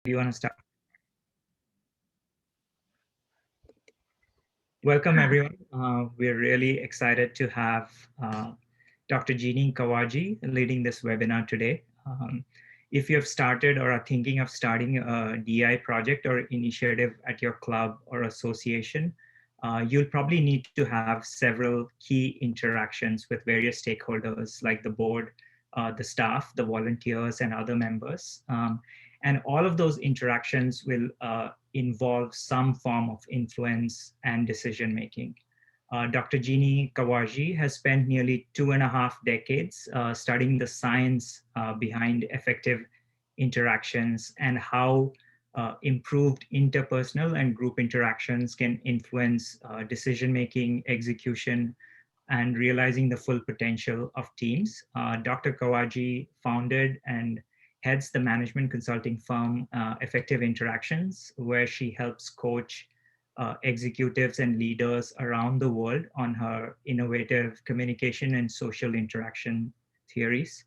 Do you want to start? Welcome, everyone. We're really excited to have Dr. Jeannie Kahwajy leading this webinar today. If you have started or are thinking of starting a DI project or initiative at your club or association, you'll probably need to have several key interactions with various stakeholders like the board, the staff, the volunteers, and other members. And all of those interactions will involve some form of influence and decision making. Dr. Jeannie Kahwajy has spent nearly 2.5 decades studying the science behind effective interactions and how improved interpersonal and group interactions can influence decision making, execution, and realizing the full potential of teams. Dr. Kahwajy founded and heads the management consulting firm Effective Interactions, where she helps coach executives and leaders around the world on her innovative communication and social interaction theories.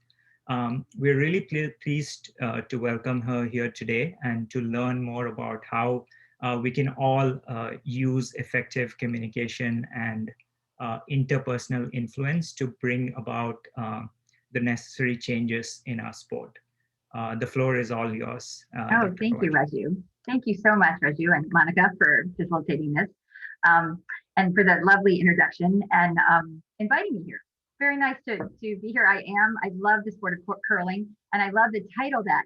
We're really pleased to welcome her here today and to learn more about how we can all use effective communication and interpersonal influence to bring about the necessary changes in our sport. The floor is all yours, Oh, Dr. thank you, Kahwajy. Raju. Thank you so much, Raju and Monica, for facilitating this um, and for the lovely introduction and inviting me here. Very nice to be here. I love the sport of curling, and I love the title that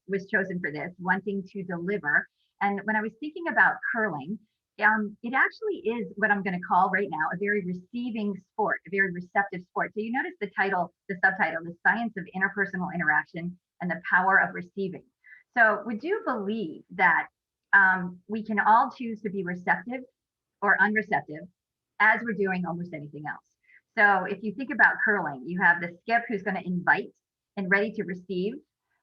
was chosen for this, Wanting to Deliver. And when I was thinking about curling, it actually is what I'm going to call right now a very receiving sport, a very receptive sport. So you notice the title, the subtitle, The Science of Interpersonal Interaction and the Power of Receiving. So would you believe that we can all choose to be receptive or unreceptive as we're doing almost anything else? So if you think about curling, you have the skip who's going to invite and ready to receive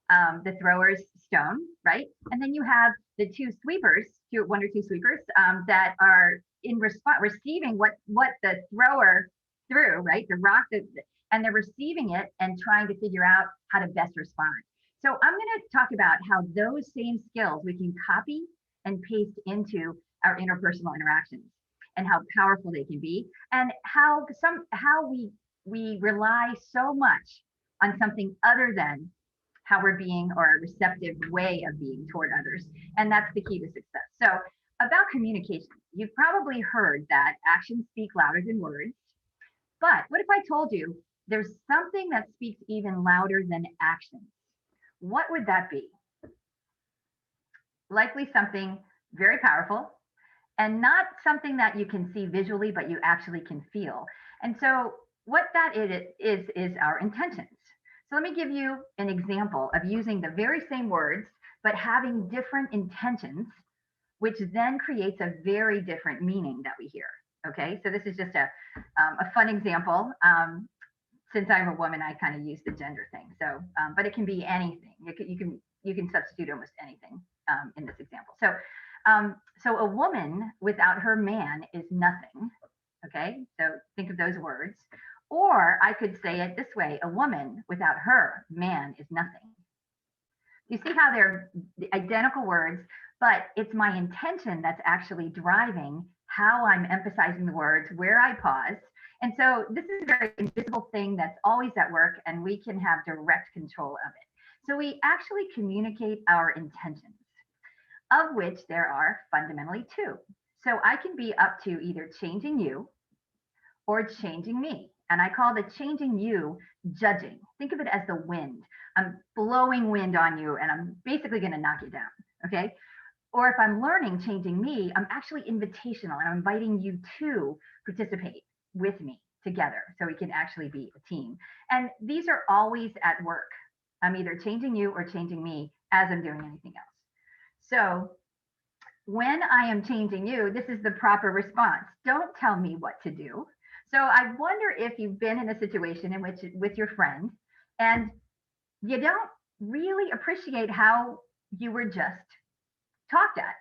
the thrower's stone, right? And then you have the two sweepers, one or two sweepers that are in response, receiving what the thrower threw, right? The rock, and they're receiving it and trying to figure out how to best respond. So I'm going to talk about how those same skills we can copy and paste into our interpersonal interactions and how powerful they can be, and how we rely so much on something other than how we're being or a receptive way of being toward others. And that's the key to success. So about communication, you've probably heard that actions speak louder than words. But what if I told you there's something that speaks even louder than actions? What would that be? Likely something very powerful and not something that you can see visually, but you actually can feel. And so what that is our intentions. So let me give you an example of using the very same words, but having different intentions, which then creates a very different meaning that we hear. Okay, so this is just a fun example. Since I'm a woman, I kind of use the gender thing. So, but it can be anything. You can substitute almost anything in this example. So, so a woman without her man is nothing. Okay, so think of those words. Or I could say it this way: a woman without her man is nothing. You see how they're identical words, but it's my intention that's actually driving how I'm emphasizing the words, where I pause. And so this is a very invisible thing that's always at work, and we can have direct control of it. So we actually communicate our intentions, of which there are fundamentally two. So I can be up to either changing you or changing me. And I call the changing you judging. Think of it as the wind. I'm blowing wind on you and I'm basically going to knock you down. Okay. Or if I'm learning changing me, I'm actually invitational and I'm inviting you to participate with me together so we can actually be a team. And these are always at work. I'm either changing you or changing me as I'm doing anything else. So when I am changing you, this is the proper response. Don't tell me what to do. So I wonder if you've been in a situation in which with your friend and you don't really appreciate how you were just talked at.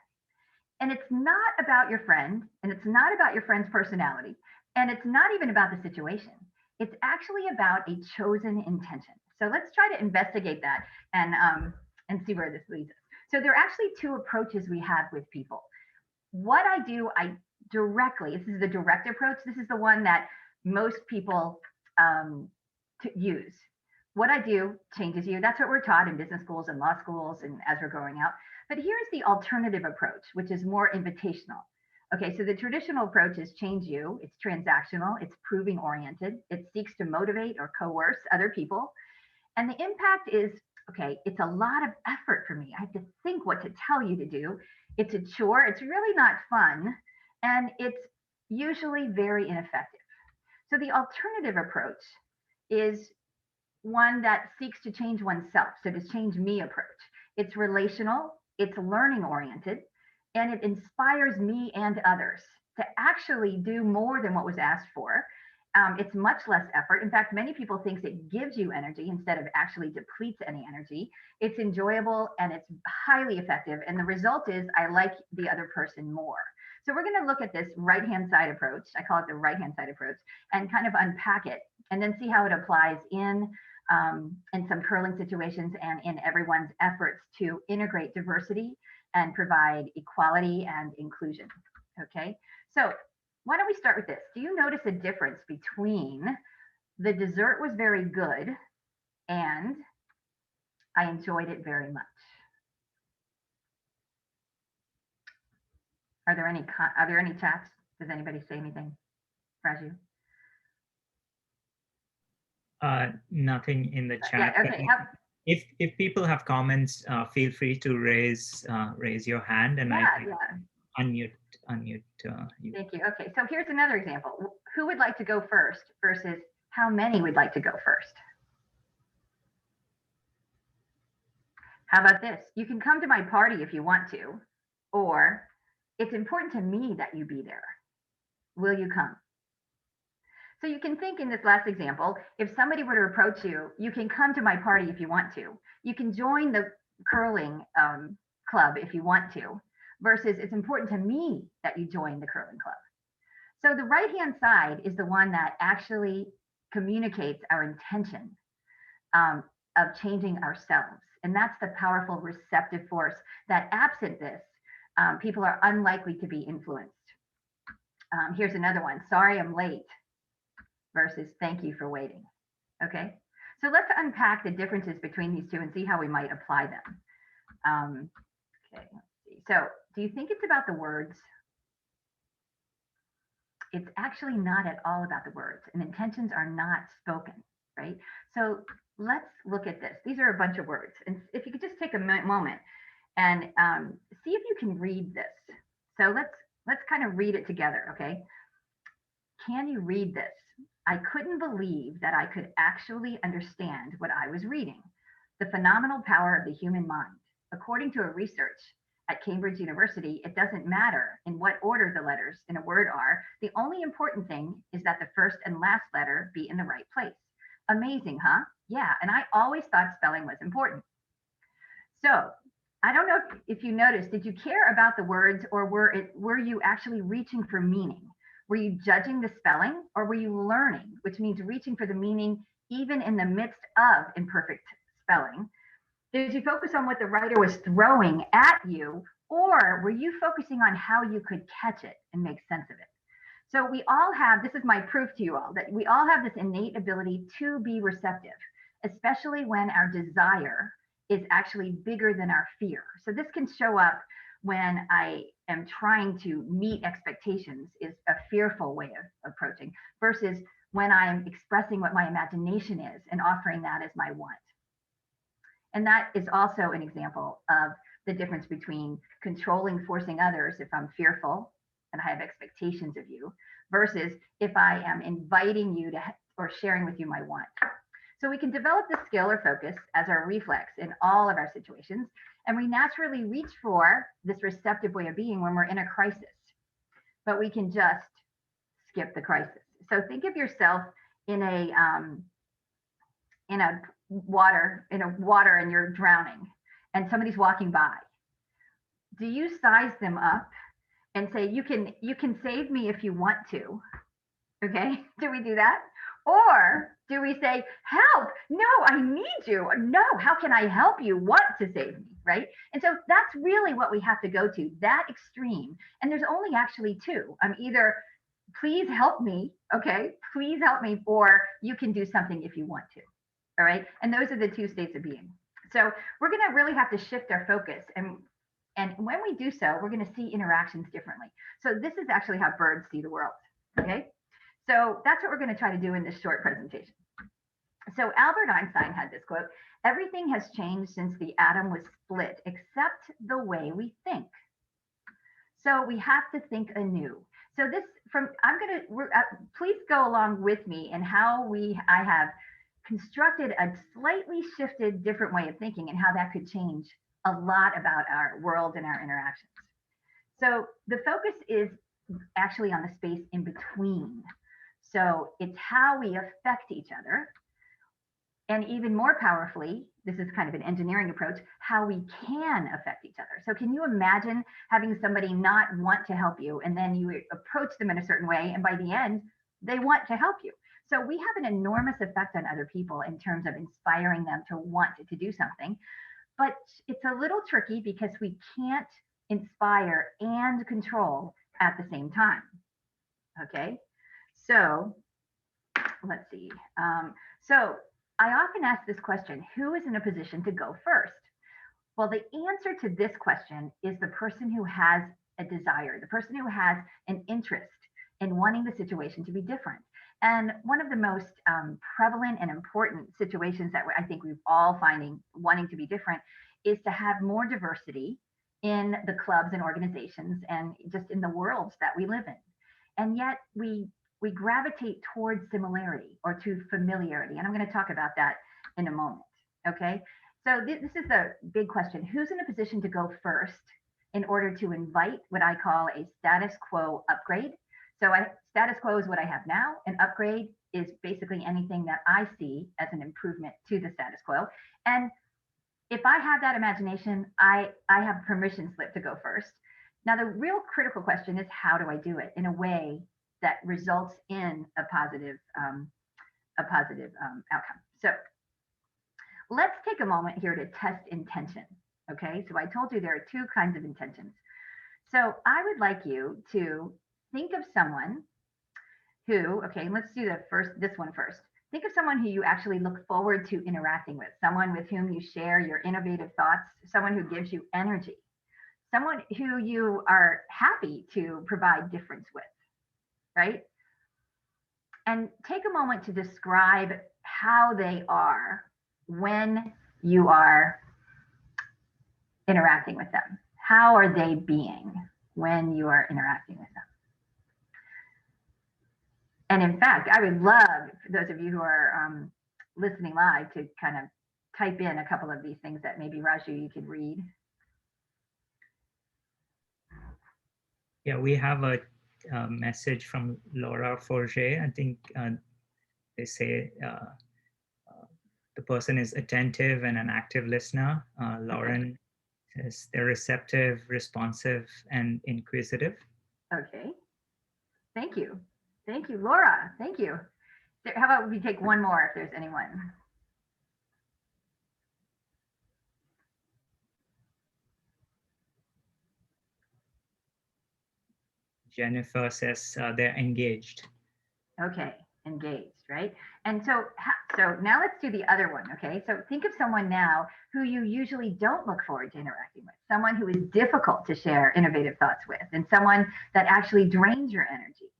And it's not about your friend, and it's not about your friend's personality, and it's not even about the situation. It's actually about a chosen intention. So let's try to investigate that and see where this leads us. So there are actually two approaches we have with people. What I do, I directly, this is the direct approach. This is the one that most people use. What I do changes you. That's what we're taught in business schools and law schools and as we're growing out. But here's the alternative approach, which is more invitational. Okay, so the traditional approach is change you. It's transactional, it's proving oriented, it seeks to motivate or coerce other people. And the impact is, okay, it's a lot of effort for me. I have to think what to tell you to do. It's a chore, it's really not fun, and it's usually very ineffective. So the alternative approach is one that seeks to change oneself. So to change me approach. It's relational, it's learning oriented, and it inspires me and others to actually do more than what was asked for. It's much less effort. In fact, many people think it gives you energy instead of actually depletes any energy. It's enjoyable and it's highly effective. And the result is I like the other person more. So we're going to look at this right-hand side approach. I call it the right-hand side approach, and kind of unpack it and then see how it applies in some curling situations and in everyone's efforts to integrate diversity and provide equality and inclusion. Okay, so why don't we start with this? Do you notice a difference between the dessert was very good and I enjoyed it very much? Are there any chats? Does anybody say anything? Raju? Nothing in the chat. Yeah, okay. If people have comments, feel free to raise your hand, and I unmute you. Thank you. Okay, so here's another example. Who would like to go first versus how many would like to go first? How about this? You can come to my party if you want to, or it's important to me that you be there. Will you come? So you can think in this last example, if somebody were to approach you, you can come to my party if you want to. You can join the curling club if you want to, versus it's important to me that you join the curling club. So the right-hand side is the one that actually communicates our intention of changing ourselves. And that's the powerful receptive force that absent this, people are unlikely to be influenced. Here's another one. Sorry, I'm late versus thank you for waiting. Okay, so let's unpack the differences between these two and see how we might apply them. Okay, let's see. So do you think it's about the words? It's actually not at all about the words, and intentions are not spoken, right? So let's look at this. These are a bunch of words. And if you could just take a moment and see if you can read this. So let's kind of read it together, okay? Can you read this? I couldn't believe that I could actually understand what I was reading. The phenomenal power of the human mind. According to a research at Cambridge University, it doesn't matter in what order the letters in a word are. The only important thing is that the first and last letter be in the right place. Amazing, huh? Yeah, and I always thought spelling was important. So I don't know if you noticed, did you care about the words, or were you actually reaching for meaning? Were you judging the spelling, or were you learning, which means reaching for the meaning even in the midst of imperfect spelling? Did you focus on what the writer was throwing at you, or were you focusing on how you could catch it and make sense of it? So we all have, this is my proof to you all, that we all have this innate ability to be receptive, especially when our desire is actually bigger than our fear. So this can show up when I am trying to meet expectations, is a fearful way of approaching, versus when I'm expressing what my imagination is and offering that as my want. And that is also an example of the difference between controlling, forcing others if I'm fearful and I have expectations of you, versus if I am inviting you to or sharing with you my want. So we can develop the skill or focus as our reflex in all of our situations, and we naturally reach for this receptive way of being when we're in a crisis, but we can just skip the crisis. So think of yourself in a water and you're drowning and somebody's walking by. Do you size them up and say, you can save me if you want to? Okay, do we do that? Or Do we say, help? No, I need you. No, how can I help you? What to save me? Right. And so that's really what we have to go to, that extreme. And there's only actually two. I'm either, please help me. Okay. Please help me. Or you can do something if you want to. All right. And those are the two states of being. So we're going to really have to shift our focus. And when we do so, we're going to see interactions differently. So this is actually how birds see the world. Okay. So that's what we're going to try to do in this short presentation. So Albert Einstein had this quote: everything has changed since the atom was split, except the way we think. So we have to think anew. So this please go along with me in how I have constructed a slightly shifted different way of thinking and how that could change a lot about our world and our interactions. So the focus is actually on the space in between. So it's how we affect each other. And even more powerfully, this is kind of an engineering approach, how we can affect each other. So can you imagine having somebody not want to help you, and then you approach them in a certain way, and by the end, they want to help you. So we have an enormous effect on other people in terms of inspiring them to want to do something. But it's a little tricky because we can't inspire and control at the same time. Okay, so let's see. So I often ask this question: who is in a position to go first? Well, the answer to this question is the person who has a desire, the person who has an interest in wanting the situation to be different. And one of the most prevalent and important situations that I think we've all finding wanting to be different is to have more diversity in the clubs and organizations and just in the worlds that we live in. And yet we gravitate towards similarity or to familiarity. And I'm going to talk about that in a moment. Okay. So this is the big question: who's in a position to go first in order to invite what I call a status quo upgrade? So status quo is what I have now. An upgrade is basically anything that I see as an improvement to the status quo. And if I have that imagination, I have permission slip to go first. Now, the real critical question is, how do I do it in a way that results in a positive outcome? So let's take a moment here to test intention. Okay, so I told you there are two kinds of intentions. So I would like you to think of someone who, okay, let's do this one first. Think of someone who you actually look forward to interacting with, someone with whom you share your innovative thoughts, someone who gives you energy, someone who you are happy to provide difference with, right? And take a moment to describe how they are when you are interacting with them. How are they being when you are interacting with them? And in fact, I would love for those of you who are listening live to kind of type in a couple of these things that maybe Raju, you could read. Yeah, we have a message from Laura Forget. I think they say the person is attentive and an active listener. Lauren says they're receptive, responsive, and inquisitive. Okay. Thank you. Thank you, Laura. Thank you. How about we take one more if there's anyone? Jennifer says they're engaged. Okay, engaged, right? And so now let's do the other one, okay? So think of someone now who you usually don't look forward to interacting with, someone who is difficult to share innovative thoughts with, and someone that actually drains your energy.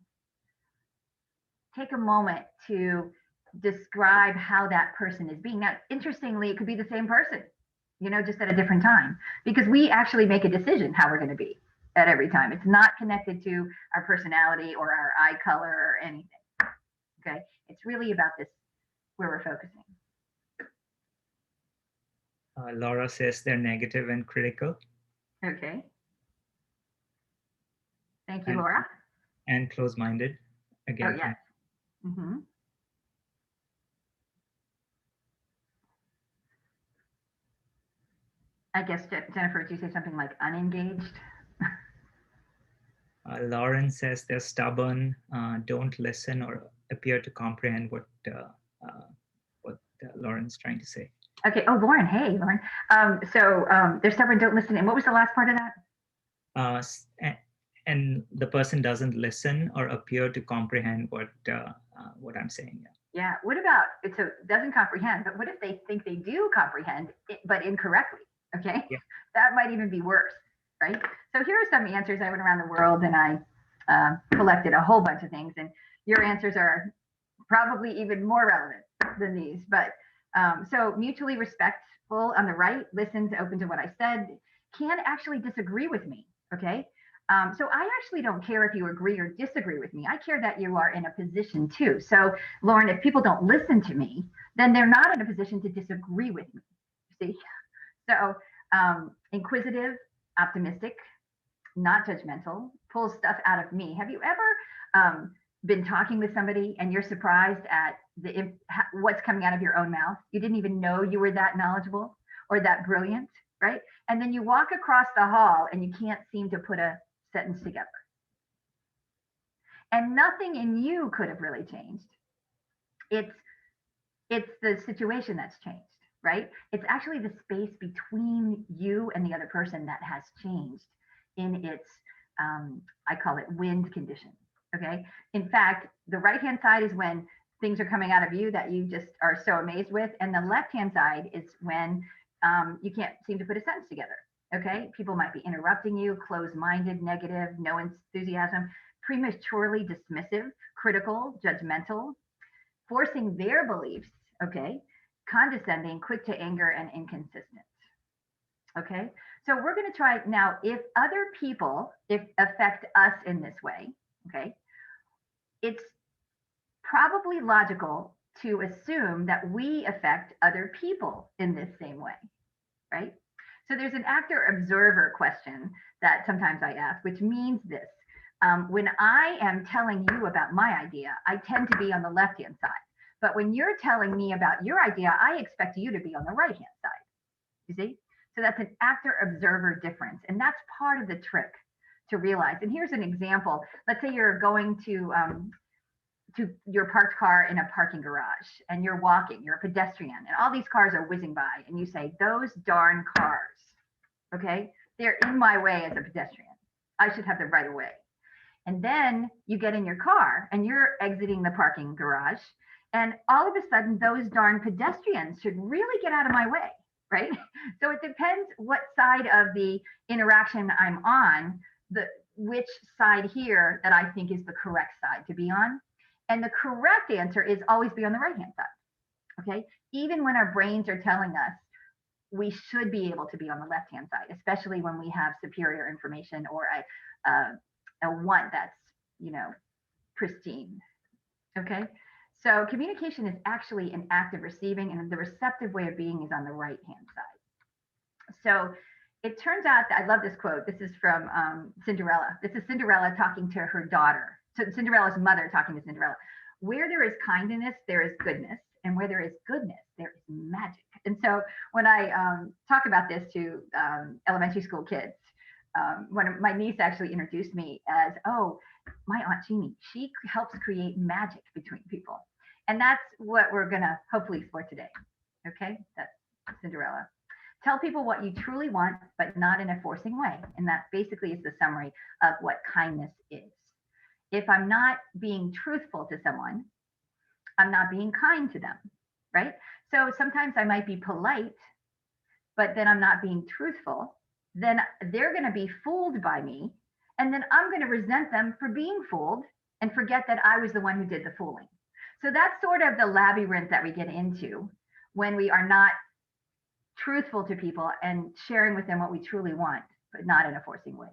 Take a moment to describe how that person is being. Now, interestingly, it could be the same person, just at a different time, because we actually make a decision how we're going to be at every time. It's not connected to our personality or our eye color or anything. Okay, it's really about this, where we're focusing. Laura says they're negative and critical. Okay. Thank you, Laura. And close-minded. Again. Oh, yes. Mm-hmm. I guess, Jennifer, did you say something like unengaged? Lauren says they're stubborn, don't listen or appear to comprehend what what Lauren's trying to say. Okay. Oh, Lauren. Hey, Lauren. They're stubborn, don't listen. And what was the last part of that? Uh, and the person doesn't listen or appear to comprehend what I'm saying. Yeah. Yeah. What about it? So doesn't comprehend, but what if they think they do comprehend, but incorrectly? Okay. Yeah. That might even be worse, right? So here are some answers. I went around the world and I collected a whole bunch of things, and your answers are probably even more relevant than these. But so mutually respectful on the right, listens, open to what I said, can actually disagree with me. Okay. So I actually don't care if you agree or disagree with me. I care that you are in a position too. So Lauren, if people don't listen to me, then they're not in a position to disagree with me. See? So inquisitive, optimistic, not judgmental, pulls stuff out of me. Have you ever been talking with somebody and you're surprised at what's coming out of your own mouth? You didn't even know you were that knowledgeable or that brilliant, right? And then you walk across the hall and you can't seem to put a sentence together. And nothing in you could have really changed. It's the situation that's changed, right? It's actually the space between you and the other person that has changed in its, I call it wind condition. Okay. In fact, the right hand side is when things are coming out of you that you just are so amazed with. And the left hand side is when you can't seem to put a sentence together. Okay. People might be interrupting you, closed minded, negative, no enthusiasm, prematurely dismissive, critical, judgmental, forcing their beliefs, okay, condescending, quick to anger, and inconsistent. Okay, so we're going to try now. If other people affect us in this way, okay, it's probably logical to assume that we affect other people in this same way, right? So there's an actor observer question that sometimes I ask, which means this. When I am telling you about my idea, I tend to be on the left hand side. But when you're telling me about your idea, I expect you to be on the right hand side. You see? So that's an actor observer difference. And that's part of the trick to realize. And here's an example. Let's say you're going to your parked car in a parking garage and you're walking, you're a pedestrian, and all these cars are whizzing by, and you say, those darn cars, okay? They're in my way as a pedestrian. I should have the right of way. And then you get in your car and you're exiting the parking garage. And all of a sudden, those darn pedestrians should really get out of my way, right? So it depends what side of the interaction I'm on, which side here that I think is the correct side to be on. And the correct answer is always be on the right-hand side, okay? Even when our brains are telling us we should be able to be on the left-hand side, especially when we have superior information or a want that's, pristine, okay? So communication is actually an act of receiving, and the receptive way of being is on the right-hand side. So it turns out that I love this quote. This is from Cinderella. This is Cinderella talking to her daughter. So Cinderella's mother talking to Cinderella. Where there is kindness, there is goodness. And where there is goodness, there is magic. And so when I talk about this to elementary school kids, my niece actually introduced me as, oh, my Aunt Jeannie, she helps create magic between people. And that's what we're going to hopefully explore today. Okay, that's Cinderella. Tell people what you truly want, but not in a forcing way. And that basically is the summary of what kindness is. If I'm not being truthful to someone, I'm not being kind to them, right? So sometimes I might be polite, but then I'm not being truthful. Then they're going to be fooled by me. And then I'm going to resent them for being fooled and forget that I was the one who did the fooling. So that's sort of the labyrinth that we get into when we are not truthful to people and sharing with them what we truly want, but not in a forcing way.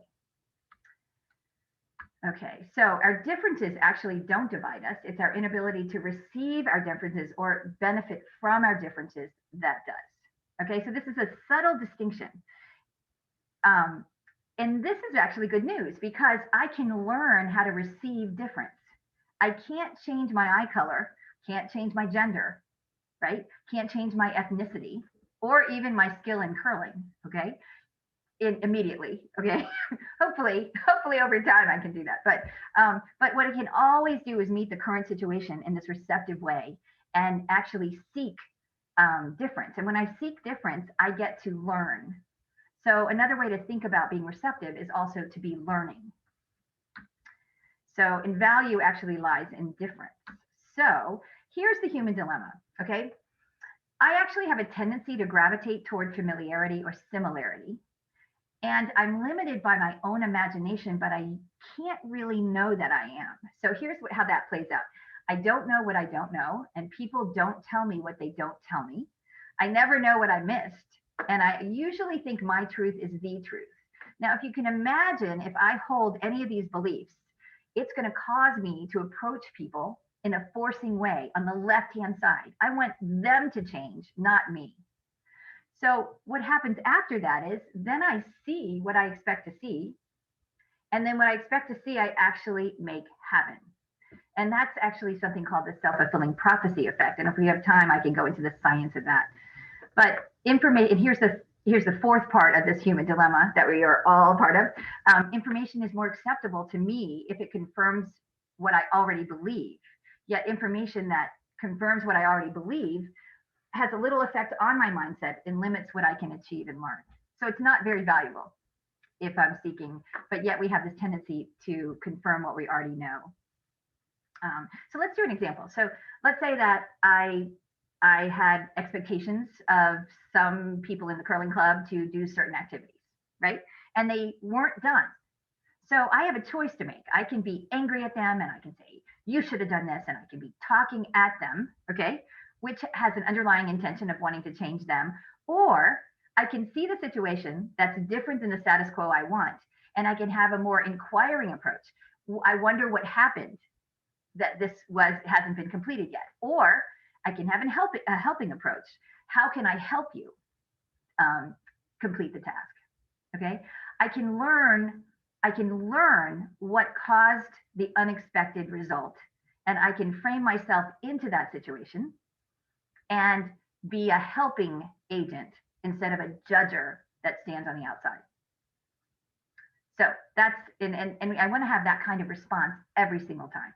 Okay, so our differences actually don't divide us. It's our inability to receive our differences or benefit from our differences that does. Okay, so this is a subtle distinction. And this is actually good news because I can learn how to receive difference. I can't change my eye color, can't change my gender, right? Can't change my ethnicity or even my skill in curling, okay? Immediately, okay? hopefully over time I can do that. But what I can always do is meet the current situation in this receptive way and actually seek difference. And when I seek difference, I get to learn. So another way to think about being receptive is also to be learning. So, and value actually lies in difference. So here's the human dilemma, okay? I actually have a tendency to gravitate toward familiarity or similarity. And I'm limited by my own imagination, but I can't really know that I am. So here's how that plays out. I don't know what I don't know, and people don't tell me what they don't tell me. I never know what I missed, and I usually think my truth is the truth. Now, if you can imagine, if I hold any of these beliefs, it's going to cause me to approach people in a forcing way on the left-hand side. I want them to change, not me. So what happens after that is then I see what I expect to see. And then what I expect to see, I actually make happen. And that's actually something called the self-fulfilling prophecy effect. And if we have time, I can go into the science of that. But information, here's the fourth part of this human dilemma that we are all part of. Information is more acceptable to me if it confirms what I already believe. Yet information that confirms what I already believe has a little effect on my mindset and limits what I can achieve and learn. So it's not very valuable if I'm seeking, but yet we have this tendency to confirm what we already know. So let's do an example. So let's say that I had expectations of some people in the curling club to do certain activities, right? And they weren't done. So I have a choice to make. I can be angry at them and I can say, you should have done this. And I can be talking at them, okay? Which has an underlying intention of wanting to change them. Or I can see the situation that's different than the status quo I want. And I can have a more inquiring approach. I wonder what happened that this hasn't been completed yet. Or I can have a helping approach. How can I help you complete the task? Okay. I can learn what caused the unexpected result. And I can frame myself into that situation and be a helping agent instead of a judger that stands on the outside. So that's, and I want to have that kind of response every single time.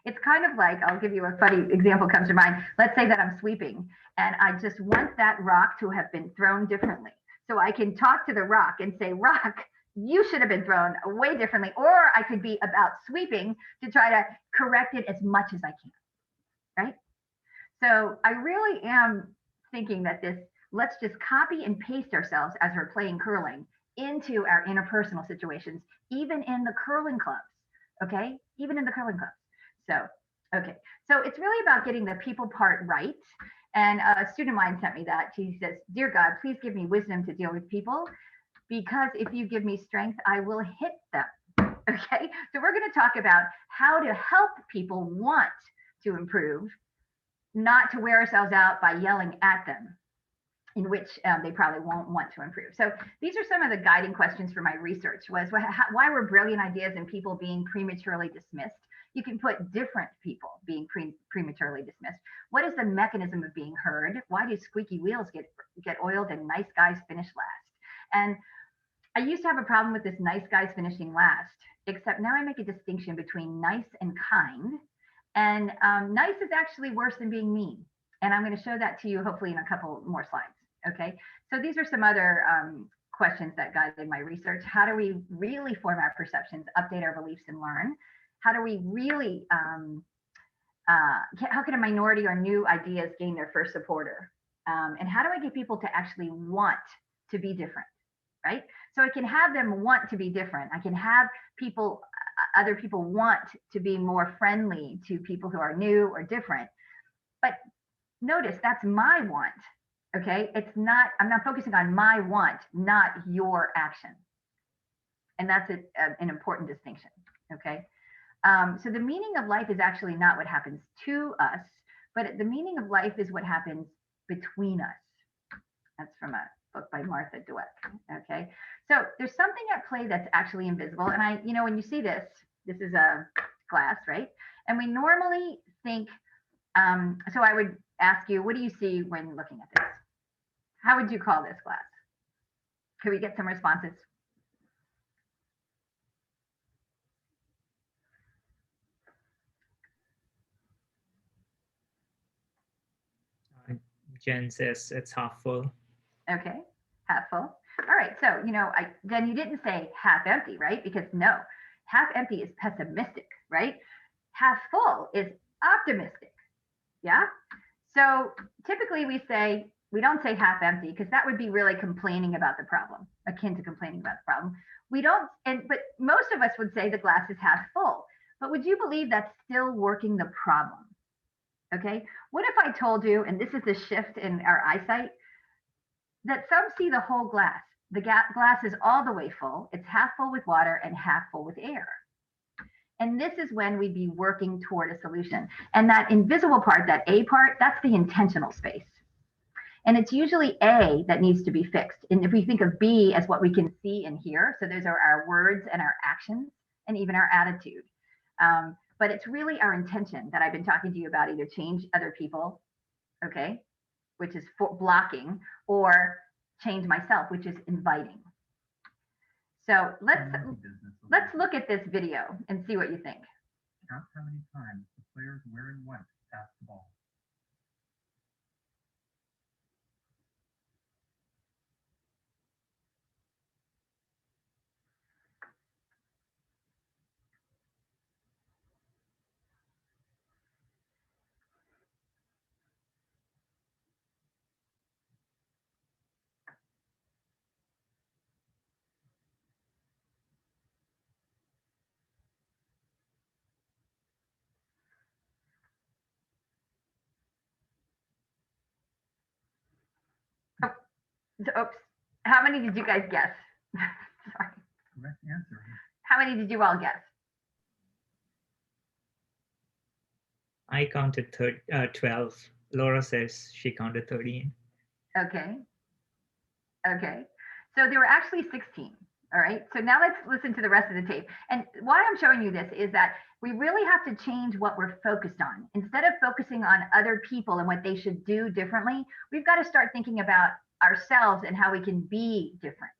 It's kind of like, I'll give you a funny example comes to mind. Let's say that I'm sweeping and I just want that rock to have been thrown differently. So I can talk to the rock and say, rock, you should have been thrown way differently. Or I could be about sweeping to try to correct it as much as I can, right? So I really am thinking that let's just copy and paste ourselves as we're playing curling into our interpersonal situations, even in the curling clubs, okay? Even in the curling clubs. So, okay. So it's really about getting the people part right. And a student of mine sent me that. She says, dear God, please give me wisdom to deal with people, because if you give me strength, I will hit them. Okay. So we're going to talk about how to help people want to improve, not to wear ourselves out by yelling at them, in which they probably won't want to improve. So these are some of the guiding questions for my research was why were brilliant ideas and people being prematurely dismissed? You can put different people being prematurely dismissed. What is the mechanism of being heard? Why do squeaky wheels get oiled and nice guys finish last? And I used to have a problem with this nice guys finishing last, except now I make a distinction between nice and kind. And nice is actually worse than being mean. And I'm going to show that to you hopefully in a couple more slides. Okay, so these are some other questions that guided my research. How do we really form our perceptions, update our beliefs, and learn? How do we really, how can a minority or new ideas gain their first supporter? And how do I get people to actually want to be different, right? So I can have them want to be different. I can have people, other people want to be more friendly to people who are new or different. But notice that's my want, okay? It's not, I'm not focusing on my want, not your action. And that's an important distinction, okay? So the meaning of life is actually not what happens to us, but the meaning of life is what happens between us. That's from a book by Martha Dweck, okay? So there's something at play that's actually invisible. And you know, when you see this is a glass, right? And we normally think, so I would ask you, what do you see when looking at this? How would you call this glass? Could we get some responses? Jen says it's half full. Okay, half full. All right, so then you didn't say half empty, right? Because no, half empty is pessimistic, right? Half full is optimistic. Yeah. So typically we don't say half empty because that would be really complaining about the problem, akin to complaining about the problem. We don't, but most of us would say the glass is half full. But would you believe that's still working the problem? Okay. What if I told you, and this is the shift in our eyesight, that some see the whole glass. The glass is all the way full. It's half full with water and half full with air. And this is when we'd be working toward a solution. And that invisible part, that A part, that's the intentional space. And it's usually A that needs to be fixed. And if we think of B as what we can see and hear, so those are our words and our actions and even our attitude. But it's really our intention that I've been talking to you about, either change other people, okay, which is blocking, or change myself, which is inviting. So let's look at this video and see what you think. Count how many times the players wearing white pass the ball. Oops. How many did you guys guess? Sorry. Correct answer. How many did you all guess? I counted 12. Laura says she counted 13. Okay. Okay. So there were actually 16. All right. So now let's listen to the rest of the tape. And why I'm showing you this is that we really have to change what we're focused on. Instead of focusing on other people and what they should do differently, we've got to start thinking about ourselves and how we can be different.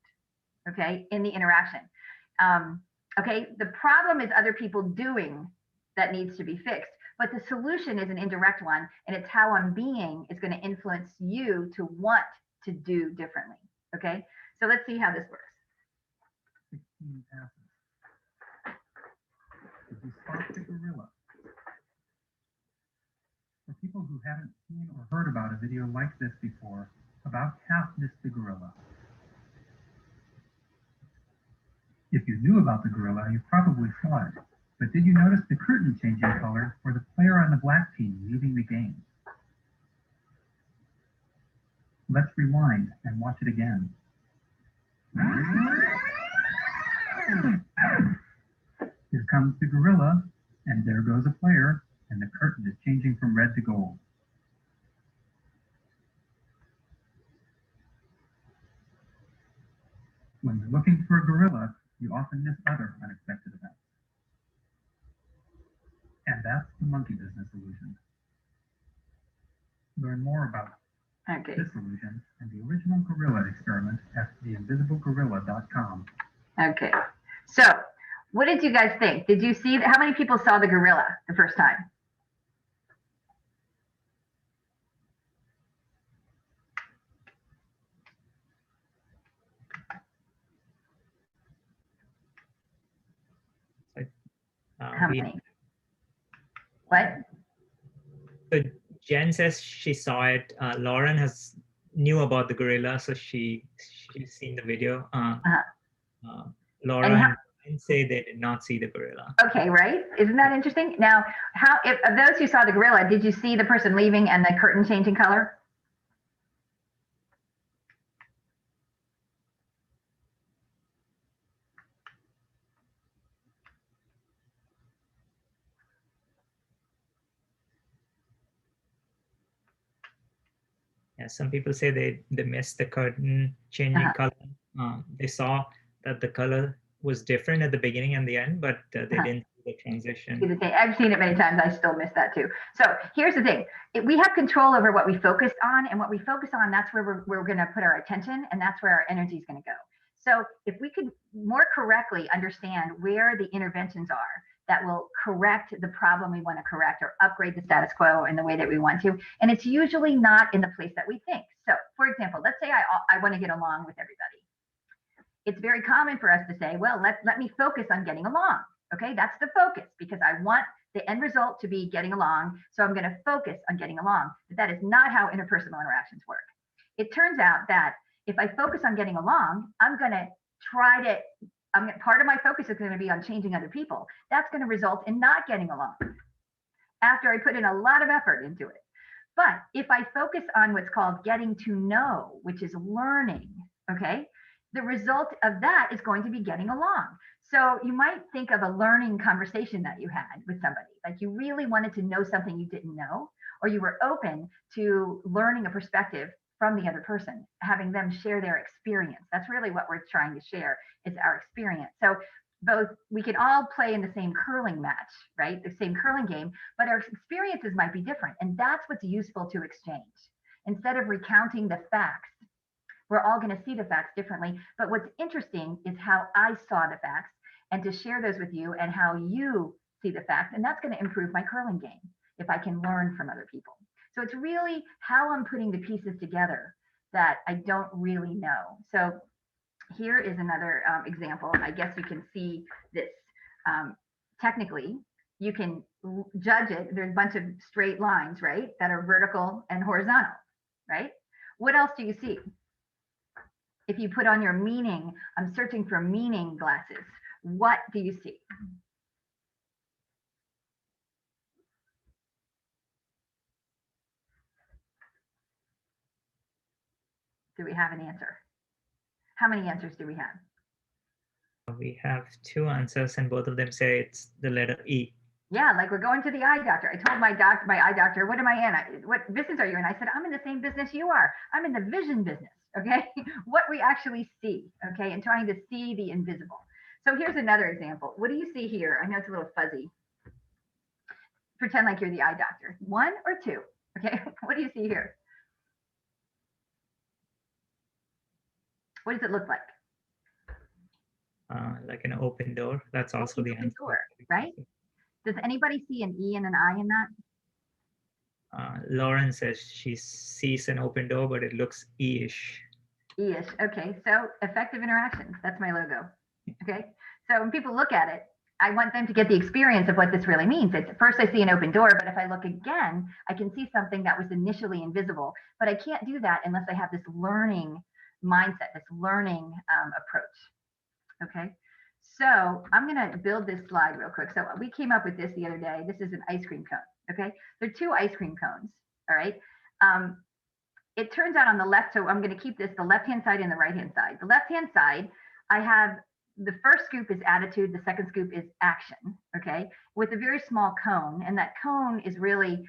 Okay. In the interaction. Okay. The problem is other people doing that needs to be fixed. But the solution is an indirect one, and it's how I'm being is going to influence you to want to do differently. Okay, so let's see how this works. 16 passes. Did you spot the gorilla? For people who haven't seen or heard about a video like this before, about half missed the gorilla. If you knew about the gorilla, you probably saw it. But did you notice the curtain changing color for the player on the black team leaving the game? Let's rewind and watch it again. Here comes the gorilla, and there goes a player, and the curtain is changing from red to gold. When you're looking for a gorilla, you often miss other unexpected events. And that's the monkey business illusion. Learn more about this illusion and the original gorilla experiment at theinvisiblegorilla.com. Okay, so what did you guys think? Did you see, how many people saw the gorilla the first time? How many? What? So Jen says she saw it. Lauren knew about the gorilla, so she's seen the video. Laura and say they did not see the gorilla. Okay, right? Isn't that interesting? Now, if of those who saw the gorilla, did you see the person leaving and the curtain changing color? Yeah, some people say they missed the curtain changing color. They saw that the color was different at the beginning and the end, but they didn't see the transition. I've seen it many times. I still miss that too. So here's the thing. We have control over what we focus on, and what we focus on, that's where we're going to put our attention, and that's where our energy is going to go. So if we could more correctly understand where the interventions are that will correct the problem we want to correct or upgrade the status quo in the way that we want to. And it's usually not in the place that we think. So for example, let's say I want to get along with everybody. It's very common for us to say, well, let me focus on getting along. Okay, that's the focus, because I want the end result to be getting along. So I'm going to focus on getting along. But that is not how interpersonal interactions work. It turns out that if I focus on getting along, I'm going to part of my focus is going to be on changing other people. That's going to result in not getting along after I put in a lot of effort into it. But if I focus on what's called getting to know, which is learning, okay, the result of that is going to be getting along. So you might think of a learning conversation that you had with somebody, like you really wanted to know something you didn't know, or you were open to learning a perspective from the other person, having them share their experience. That's really what we're trying to share, is our experience. So we can all play in the same curling match, right? The same curling game, but our experiences might be different. And that's what's useful to exchange. Instead of recounting the facts, we're all going to see the facts differently. But what's interesting is how I saw the facts, and to share those with you, and how you see the facts. And that's going to improve my curling game if I can learn from other people. So it's really how I'm putting the pieces together that I don't really know. So here is another example. I guess you can see this. Technically, you can judge it. There's a bunch of straight lines, right, that are vertical and horizontal, right? What else do you see? If you put on your meaning, I'm searching for meaning glasses. What do you see? Do we have an answer? How many answers do we have? We have 2 answers, and both of them say it's the letter E. Yeah, like we're going to the eye doctor. I told my eye doctor, what am I in? What business are you in? I said, I'm in the same business you are. I'm in the vision business, okay? What we actually see, okay? And trying to see the invisible. So here's another example. What do you see here? I know it's a little fuzzy. Pretend like you're the eye doctor. 1 or 2, okay? What do you see here? What does it look like? Like an open door. That's also the answer. Door, right? Does anybody see an E and an I in that? Lauren says she sees an open door, but it looks E-ish. E-ish. Okay, so effective interactions. That's my logo. Okay, so when people look at it, I want them to get the experience of what this really means. It's first I see an open door, but if I look again, I can see something that was initially invisible. But I can't do that unless I have this learning mindset, this learning approach. Okay, so I'm going to build this slide real quick. So we came up with this the other day. This is an ice cream cone. Okay, there are 2 ice cream cones. All right. It turns out on the left, so I'm going to keep this the left-hand side and the right-hand side. The left-hand side, I have the first scoop is attitude, the second scoop is action. Okay, with a very small cone, and that cone is really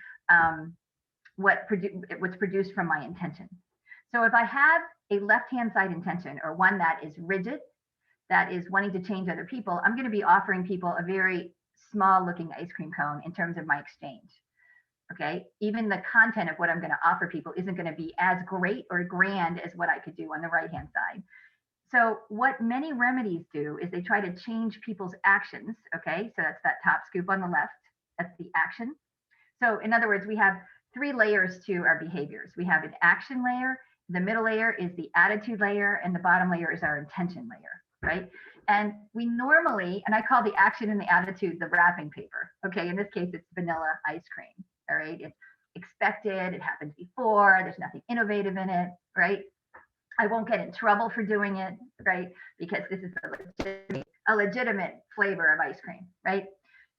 what's produced from my intention. So if I have a left-hand side intention, or one that is rigid, that is wanting to change other people, I'm going to be offering people a very small looking ice cream cone in terms of my exchange. Okay, even the content of what I'm going to offer people isn't going to be as great or grand as what I could do on the right hand side. So what many remedies do is they try to change people's actions. Okay, so that's that top scoop on the left. That's the action. So in other words, we have 3 layers to our behaviors. We have an action layer, the middle layer is the attitude layer, and the bottom layer is our intention layer, right? And we normally, and I call the action and the attitude the wrapping paper. Okay, in this case, it's vanilla ice cream. All right, it's expected, it happened before, there's nothing innovative in it, right? I won't get in trouble for doing it, right? Because this is a legitimate flavor of ice cream, right?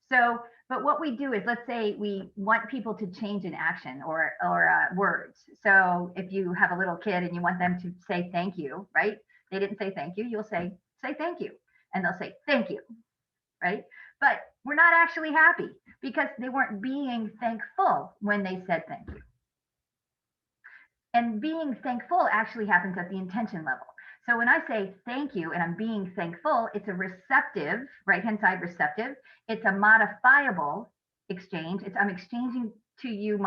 So, but what we do is, let's say we want people to change an action or words. So if you have a little kid and you want them to say thank you, right? They didn't say thank you, you'll say thank you. And they'll say thank you, right? But we're not actually happy because they weren't being thankful when they said thank you. And being thankful actually happens at the intention level. So when I say thank you and I'm being thankful, it's a receptive, right-hand side receptive. It's a modifiable exchange. I'm exchanging to you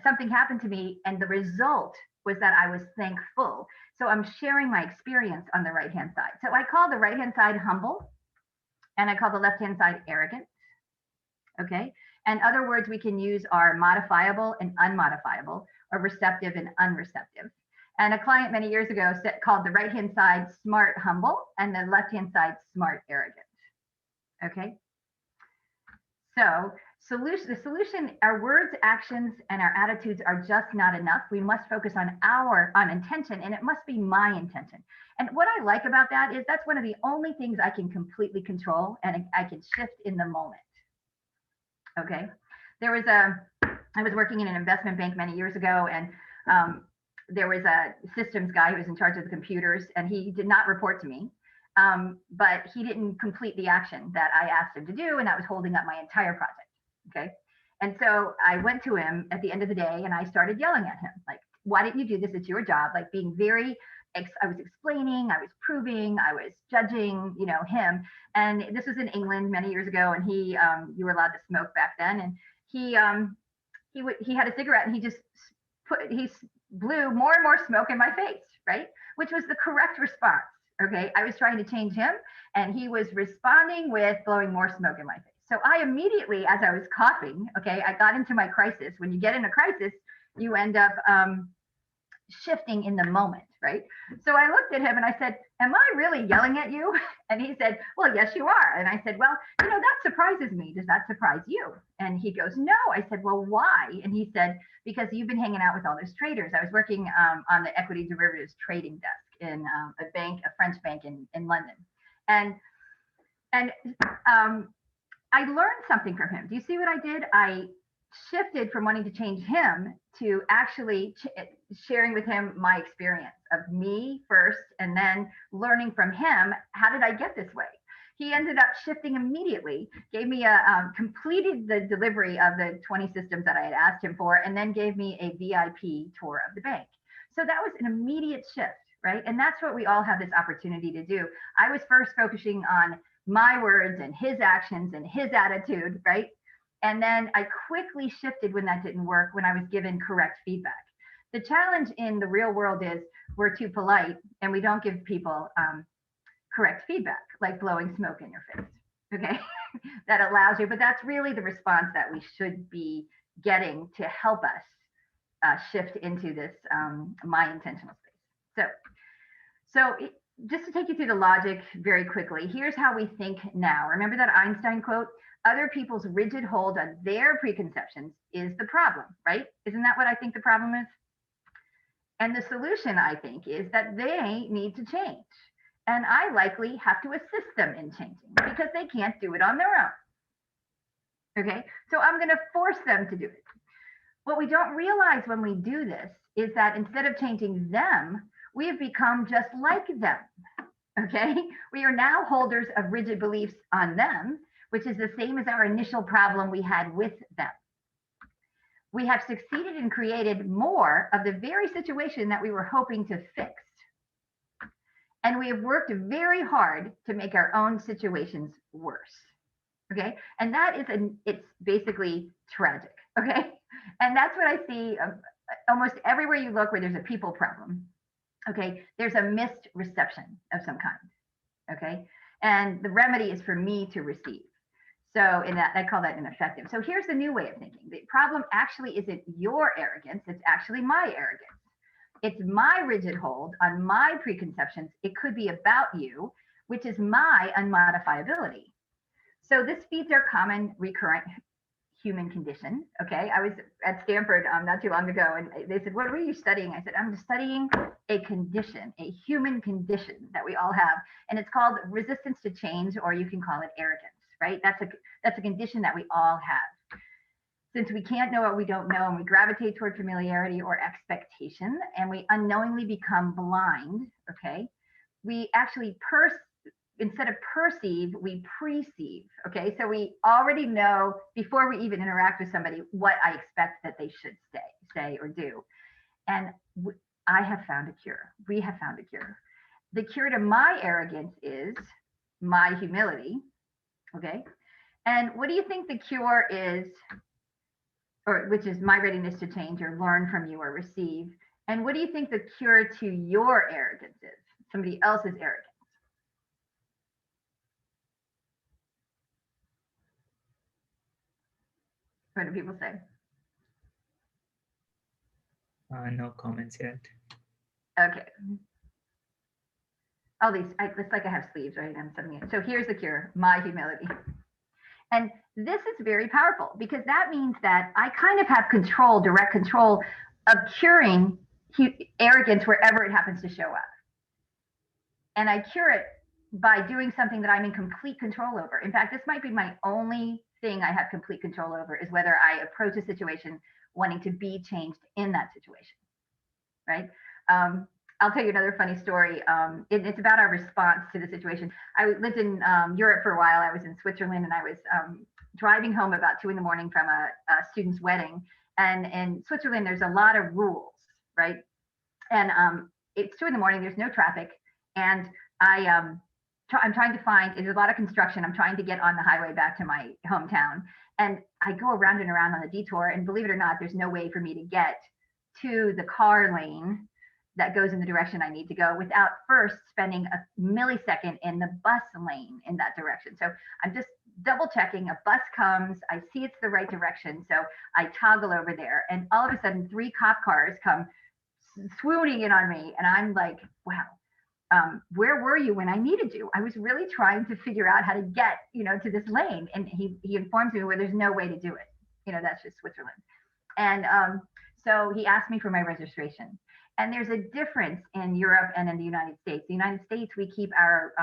something happened to me and the result was that I was thankful. So I'm sharing my experience on the right-hand side. So I call the right-hand side humble and I call the left-hand side arrogance. Okay. And other words we can use are modifiable and unmodifiable, or receptive and unreceptive. And a client many years ago called the right-hand side smart humble and the left-hand side smart arrogant. Okay. So the solution, our words, actions, and our attitudes are just not enough. We must focus on intention, and it must be my intention. And what I like about that is that's one of the only things I can completely control, and I can shift in the moment. Okay. I was working in an investment bank many years ago, and there was a systems guy who was in charge of the computers, and he did not report to me. But he didn't complete the action that I asked him to do, and that was holding up my entire project. Okay. And so I went to him at the end of the day and I started yelling at him, like, why didn't you do this? It's your job. Like being I was explaining, I was proving, I was judging, him. And this was in England many years ago, and you were allowed to smoke back then. And he had a cigarette, and he blew more and more smoke in my face, right? Which was the correct response. Okay. I was trying to change him, and he was responding with blowing more smoke in my face. So I immediately, as I was coughing, okay, I got into my crisis. When you get in a crisis, you end up shifting in the moment, right? So I looked at him and I said, am I really yelling at you? And he said, well, yes, you are. And I said, well, that surprises me. Does that surprise you? And he goes, no. I said, well, why? And he said, because you've been hanging out with all those traders. I was working on the equity derivatives trading desk in a French bank in London. And I learned something from him. Do you see what I did? I shifted from wanting to change him to actually sharing with him my experience of me first, and then learning from him, how did I get this way? He ended up shifting immediately, gave me completed the delivery of the 20 systems that I had asked him for, and then gave me a VIP tour of the bank. So that was an immediate shift, right? And that's what we all have this opportunity to do. I was first focusing on my words and his actions and his attitude, right? And then I quickly shifted when that didn't work, when I was given correct feedback. The challenge in the real world is we're too polite and we don't give people correct feedback, like blowing smoke in your face, okay? That allows you, but that's really the response that we should be getting to help us shift into this my intentional space. So just to take you through the logic very quickly, here's how we think now. Remember that Einstein quote? Other people's rigid hold on their preconceptions is the problem, right? Isn't that what I think the problem is? And the solution, I think, is that they need to change. And I likely have to assist them in changing because they can't do it on their own. Okay, so I'm going to force them to do it. What we don't realize when we do this is that instead of changing them, we have become just like them. Okay, we are now holders of rigid beliefs on them, which is the same as our initial problem we had with them. We have succeeded and created more of the very situation that we were hoping to fix. And we have worked very hard to make our own situations worse. Okay, and that is it's basically tragic. Okay, and that's what I see almost everywhere you look where there's a people problem. Okay, there's a missed reception of some kind. Okay, and the remedy is for me to receive. So in that, I call that ineffective. So here's the new way of thinking. The problem actually isn't your arrogance. It's actually my arrogance. It's my rigid hold on my preconceptions. It could be about you, which is my unmodifiability. So this feeds our common recurrent human condition. Okay, I was at Stanford not too long ago, and they said, what were you studying? I said, I'm studying a condition, a human condition that we all have, and it's called resistance to change, or you can call it arrogance, right? That's a condition that we all have. Since we can't know what we don't know, and we gravitate toward familiarity or expectation, and we unknowingly become blind, okay, we actually instead of perceive, we perceive. Okay, so we already know before we even interact with somebody what I expect that they should say or do. And I have found a cure. We have found a cure. The cure to my arrogance is my humility. Okay, and what do you think the cure is? Or which is my readiness to change or learn from you or receive. And what do you think the cure to your arrogance is? Somebody else's arrogance. What do people say? No comments yet. Okay. All these, it's like I have sleeves, right? I'm sending it. So here's the cure, my humility. And this is very powerful because that means that I kind of have control, direct control of curing arrogance wherever it happens to show up. And I cure it by doing something that I'm in complete control over. In fact, this might be my only thing I have complete control over, is whether I approach a situation wanting to be changed in that situation, right? I'll tell you another funny story. It's about our response to the situation. I lived in Europe for a while. I was in Switzerland, and I was driving home about 2 a.m. from a student's wedding. And in Switzerland, there's a lot of rules, right? And it's 2 a.m. There's no traffic, and I'm trying to find. There's a lot of construction. I'm trying to get on the highway back to my hometown, and I go around and around on the detour. And believe it or not, there's no way for me to get to the car lane that goes in the direction I need to go without first spending a millisecond in the bus lane in that direction. So I'm just double checking. A bus comes, I see it's the right direction, so I toggle over there, and all of a sudden 3 cop cars come swooning in on me, and I'm like, wow, where were you when I needed you? I was really trying to figure out how to get, to this lane. And he informs me where there's no way to do it. That's just Switzerland. And so he asked me for my registration. And there's a difference in Europe and in the United States. The United States, we keep our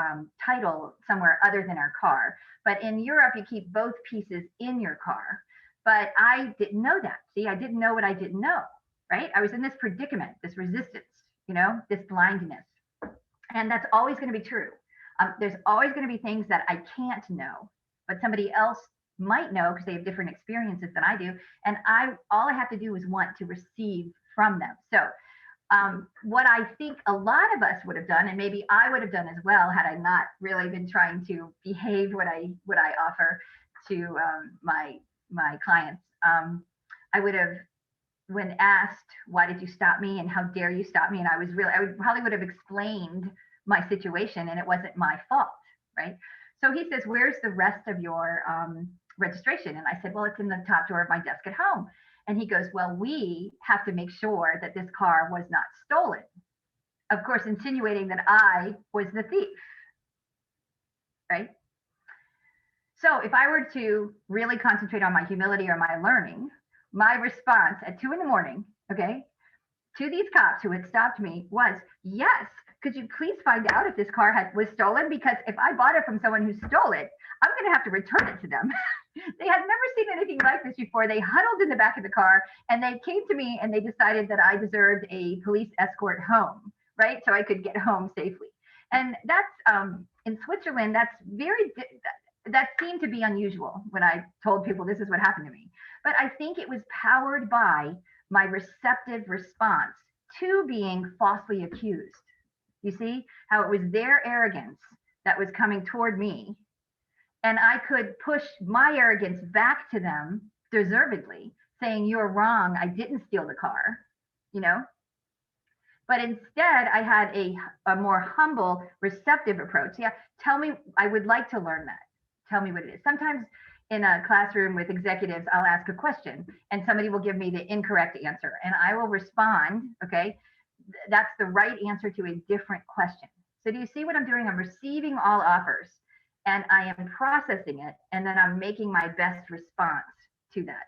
title somewhere other than our car. But in Europe, you keep both pieces in your car. But I didn't know that. See, I didn't know what I didn't know, right? I was in this predicament, this resistance, this blindness. And that's always going to be true. There's always going to be things that I can't know, but somebody else might know because they have different experiences than I do. And all I have to do is want to receive from them. So what I think a lot of us would have done, and maybe I would have done as well, had I not really been trying to behave what I offer to my clients, I would have, when asked, why did you stop me and how dare you stop me? And I probably would have explained my situation, and it wasn't my fault, right? So he says, where's the rest of your registration? And I said, well, it's in the top drawer of my desk at home. And he goes, well, we have to make sure that this car was not stolen. Of course, insinuating that I was the thief, right? So if I were to really concentrate on my humility or my learning, my response at 2 a.m, okay, to these cops who had stopped me was, yes, could you please find out if this car was stolen? Because if I bought it from someone who stole it, I'm going to have to return it to them. They had never seen anything like this before. They huddled in the back of the car, and they came to me and they decided that I deserved a police escort home, right? So I could get home safely. And that's in Switzerland, that seemed to be unusual when I told people this is what happened to me. But I think it was powered by my receptive response to being falsely accused. You see how it was their arrogance that was coming toward me, and I could push my arrogance back to them deservedly, saying, you're wrong, I didn't steal the car, But instead, I had a more humble, receptive approach. Yeah, tell me, I would like to learn that. Tell me what it is. Sometimes in a classroom with executives, I'll ask a question and somebody will give me the incorrect answer, and I will respond, okay, that's the right answer to a different question. So do you see what I'm doing? I'm receiving all offers, and I am processing it, and then I'm making my best response to that.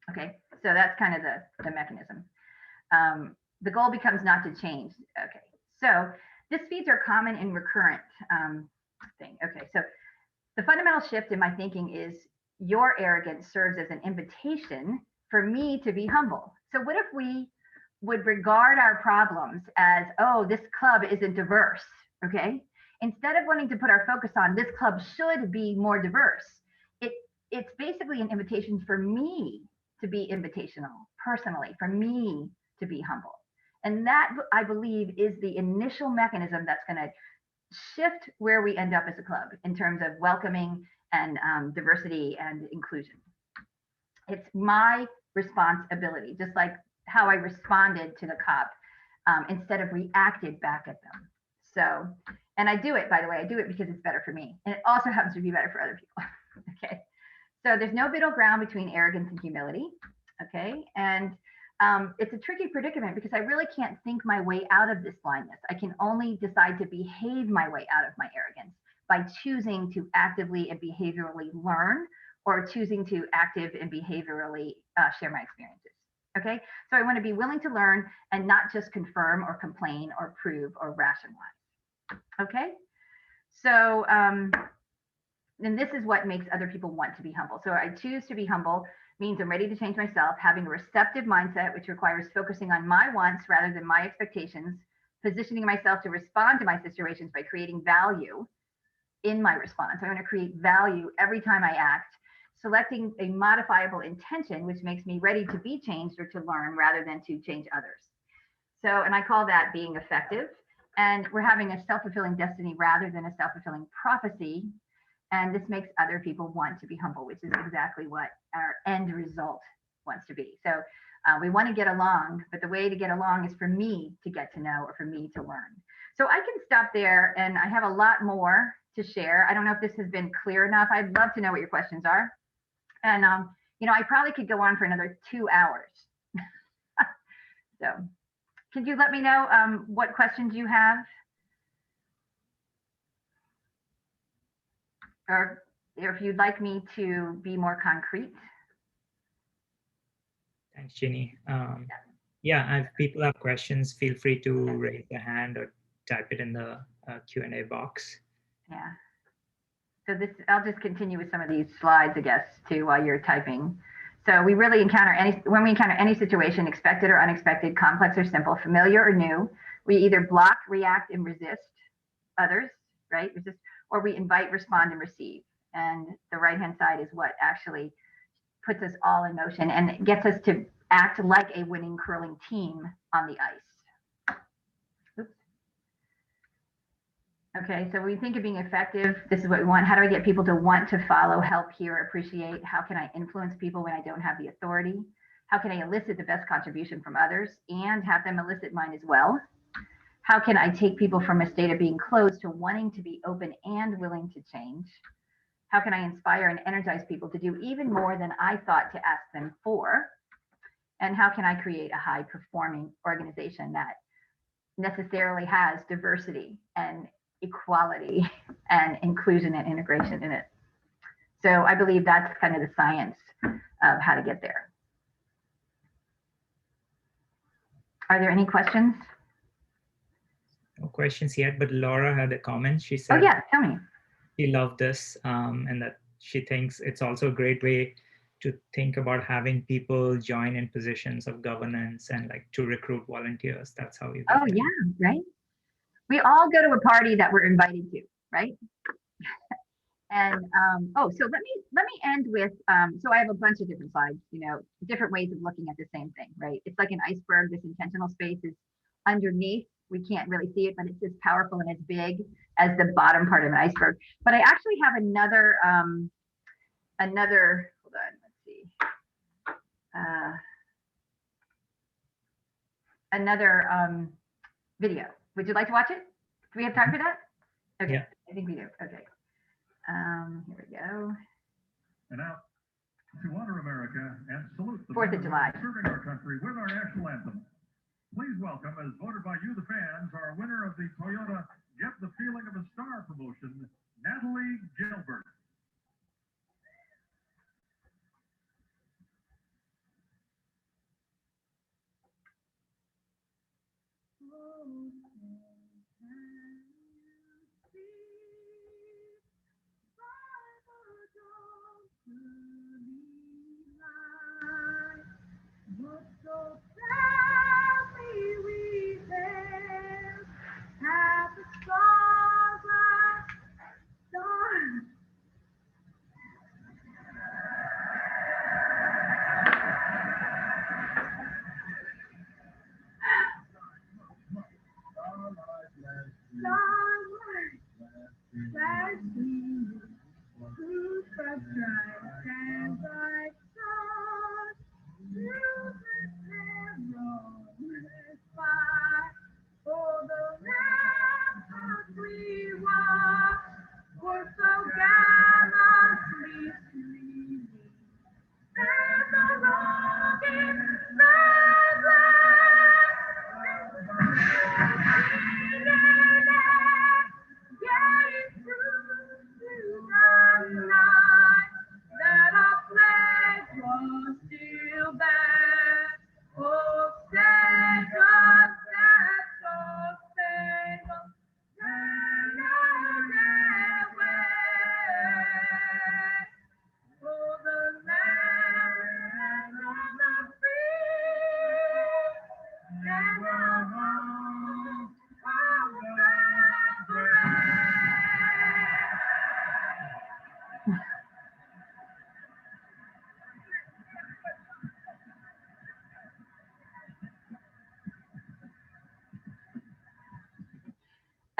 Okay, so that's kind of the mechanism. The goal becomes not to change. Okay, so disfeeds are common and recurrent thing. Okay, so the fundamental shift in my thinking is your arrogance serves as an invitation for me to be humble. So what if we would regard our problems as, oh, this club isn't diverse, okay? Instead of wanting to put our focus on this club should be more diverse, it's basically an invitation for me to be invitational, personally, for me to be humble. And that, I believe, is the initial mechanism that's going to shift where we end up as a club in terms of welcoming and diversity and inclusion. It's my responsibility, just like how I responded to the cop instead of reacted back at them. So, and I do it, by the way, I do it because it's better for me. And it also happens to be better for other people. Okay. So there's no middle ground between arrogance and humility. Okay. And it's a tricky predicament because I really can't think my way out of this blindness. I can only decide to behave my way out of my arrogance by choosing to actively and behaviorally learn, or choosing to active and behaviorally share my experiences. Okay. So I want to be willing to learn and not just confirm or complain or prove or rationalize. Okay. So, and this is what makes other people want to be humble. So I choose to be humble means I'm ready to change myself, having a receptive mindset, which requires focusing on my wants rather than my expectations, positioning myself to respond to my situations by creating value in my response. I want to create value every time I act, selecting a modifiable intention, which makes me ready to be changed or to learn rather than to change others. So, and I call that being effective. And we're having a self-fulfilling destiny rather than a self-fulfilling prophecy. And this makes other people want to be humble, which is exactly what our end result wants to be. So we want to get along, but the way to get along is for me to get to know or for me to learn. So I can stop there, and I have a lot more to share. I don't know if this has been clear enough. I'd love to know what your questions are. And, you know, I probably could go on for another 2 hours. So could you let me know what questions you have? Or if you'd like me to be more concrete. Thanks, Jeannie. Yeah, if people have questions, feel free to raise a hand or type it in the Q&A box. Yeah. So this, I'll just continue with some of these slides, I guess, too, while you're typing. So we really encounter when we encounter any situation, expected or unexpected, complex or simple, familiar or new, we either block, react, and resist others, right? Resist, or we invite, respond, and receive. And the right-hand side is what actually puts us all in motion and gets us to act like a winning curling team on the ice. Oops. Okay, so when we think of being effective, this is what we want. How do I get people to want to follow, help, hear, appreciate? How can I influence people when I don't have the authority? How can I elicit the best contribution from others and have them elicit mine as well? How can I take people from a state of being closed to wanting to be open and willing to change? How can I inspire and energize people to do even more than I thought to ask them for? And how can I create a high performing organization that necessarily has diversity and equality and inclusion and integration in it? So I believe that's kind of the science of how to get there. Are there any questions? No questions yet, but Laura had a comment. She said, oh yeah, tell me. She loved this and that she thinks it's also a great way to think about having people join in positions of governance and like to recruit volunteers. That's how you. Oh yeah, right. We all go to a party that we're invited to, right? And oh, so let me end with so I have a bunch of different slides, you know, different ways of looking at the same thing, right? It's like an iceberg. This intentional space is underneath. We can't really see it, but it's as powerful and as big as the bottom part of an iceberg. But I actually have another hold on, let's see. Another video. Would you like to watch it? Do we have time for that? Okay, yeah. I think we do. Okay. Here we go. And now to honor America and salute the 4th of July. Serving our country with our national anthem. Please welcome, as voted by you, the fans, our winner of the Toyota Get the Feeling of a Star promotion, Natalie Gilbert.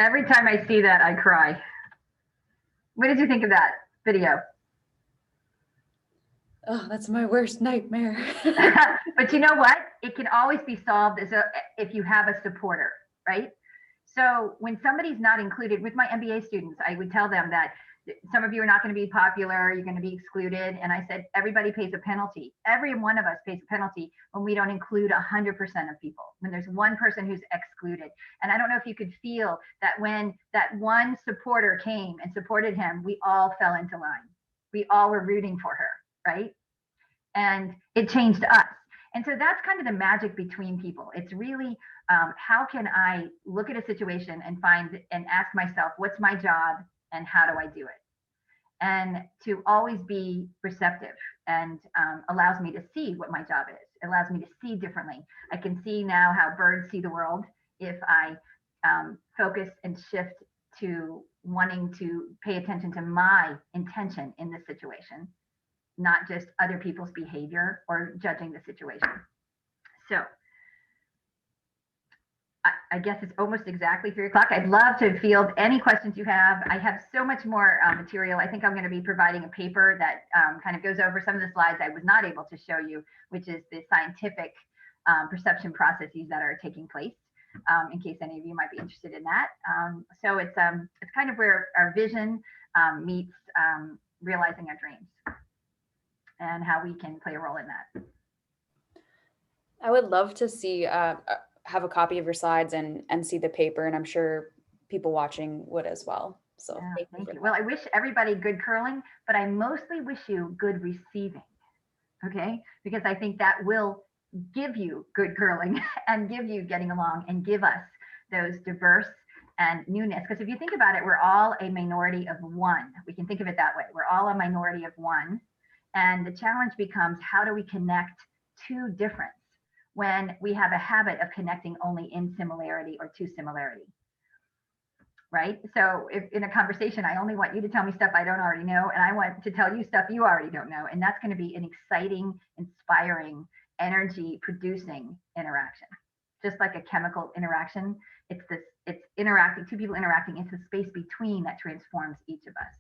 Every time I see that, I cry. What did you think of that video? Oh, that's my worst nightmare. But you know what? It can always be solved if you have a supporter, right? So when somebody's not included, with my MBA students, I would tell them that some of you are not going to be popular, you're going to be excluded. And I said, everybody pays a penalty. Every one of us pays a penalty when we don't include 100% of people, when there's one person who's excluded. And I don't know if you could feel that when that one supporter came and supported him, we all fell into line. We all were rooting for her, right? And it changed us. And so that's kind of the magic between people. It's really how can I look at a situation and find and ask myself, what's my job and how do I do it? And to always be receptive and allows me to see what my job is. It allows me to see differently. I can see now how birds see the world if I focus and shift to wanting to pay attention to my intention in this situation, not just other people's behavior or judging the situation. So I guess it's almost exactly 3 o'clock. I'd love to field any questions you have. I have so much more material. I think I'm going to be providing a paper that kind of goes over some of the slides I was not able to show you, which is the scientific perception processes that are taking place, in case any of you might be interested in that. So it's kind of where our vision meets realizing our dreams and how we can play a role in that. I would love to see have a copy of your slides and see the paper, and I'm sure people watching would as well. So yeah, thank you. Well, I wish everybody good curling, but I mostly wish you good receiving. Okay, because I think that will give you good curling and give you getting along and give us those diverse and newness. Because if you think about it, we're all a minority of one. We can think of it that way. We're all a minority of one. And the challenge becomes, how do we connect to difference when we have a habit of connecting only in similarity or to similarity, right? So if in a conversation, I only want you to tell me stuff I don't already know, and I want to tell you stuff you already don't know. And that's going to be an exciting, inspiring, energy producing interaction. Just like a chemical interaction, it's interacting, two people interacting, it's the space between that transforms each of us.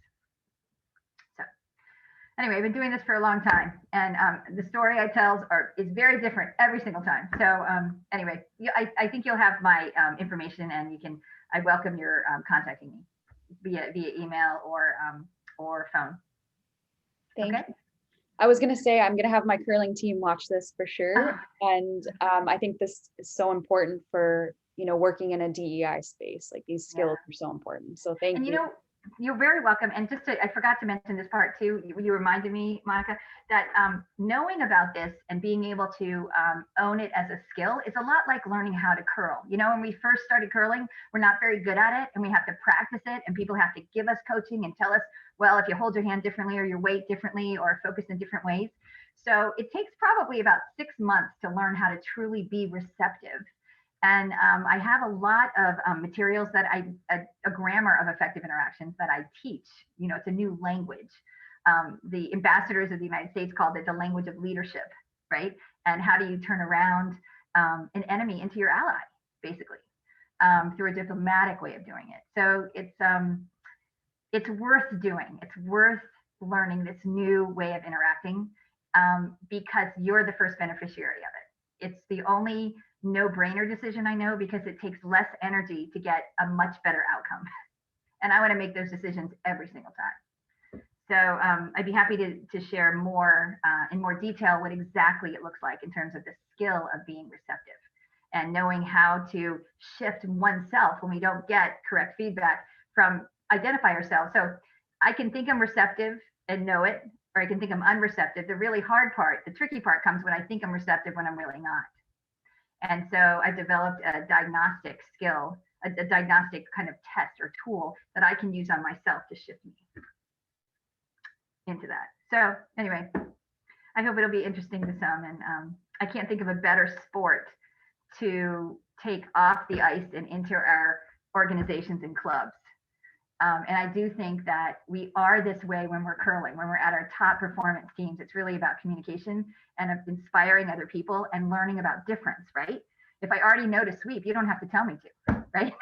Anyway, I've been doing this for a long time, and the story I tell is very different every single time. So anyway, I think you'll have my information, and I welcome your contacting me via email or phone. Thank you. I was going to say, I'm going to have my curling team watch this for sure. And I think this is so important for, working in a DEI space. Like, these skills are so important. So thank you. You're very welcome. And I forgot to mention this part too. You reminded me, Monica, that knowing about this and being able to own it as a skill is a lot like learning how to curl. When we first started curling, we're not very good at it, and we have to practice it, and people have to give us coaching and tell us, well, if you hold your hand differently or your weight differently or focus in different ways. So it takes probably about 6 months to learn how to truly be receptive. And I have a lot of materials that a grammar of effective interactions that I teach. It's a new language. The ambassadors of the United States called it the language of leadership, right? And how do you turn around an enemy into your ally, basically, through a diplomatic way of doing it. So it's worth doing. It's worth learning this new way of interacting because you're the first beneficiary of it. It's the only no-brainer decision I know, because it takes less energy to get a much better outcome. And I want to make those decisions every single time. So I'd be happy to share more in more detail what exactly it looks like in terms of the skill of being receptive and knowing how to shift oneself when we don't get correct feedback from identify ourselves. So I can think I'm receptive and know it, or I can think I'm unreceptive. The really hard part, the tricky part, comes when I think I'm receptive when I'm really not. And so I've developed a diagnostic skill, a diagnostic kind of test or tool that I can use on myself to shift me into that. So anyway, I hope it'll be interesting to some. And I can't think of a better sport to take off the ice and into our organizations and clubs. And I do think that we are this way when we're curling, when we're at our top performance teams. It's really about communication and of inspiring other people and learning about difference, right? If I already know to sweep, you don't have to tell me to, right?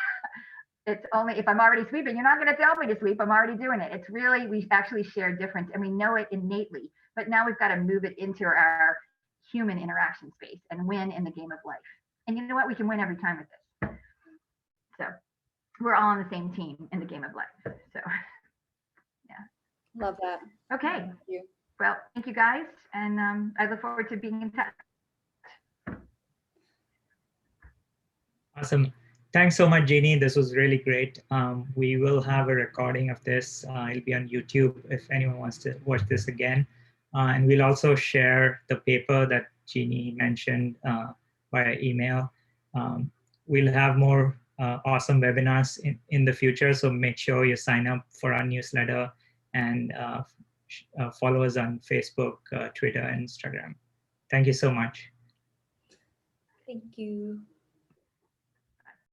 It's only if I'm already sweeping, you're not going to tell me to sweep. I'm already doing it. It's really, we actually share difference and we know it innately, but now we've got to move it into our human interaction space and win in the game of life. And you know what? We can win every time with this. So we're all on the same team in the game of life. So yeah. Love that. Okay. Thank you. Well, thank you guys. And I look forward to being in touch. Awesome. Thanks so much, Jeannie. This was really great. We will have a recording of this. It'll be on YouTube if anyone wants to watch this again. And we'll also share the paper that Jeannie mentioned via email. We'll have more awesome webinars in the future, so make sure you sign up for our newsletter and follow us on Facebook, Twitter, and Instagram. Thank you so much. Thank you.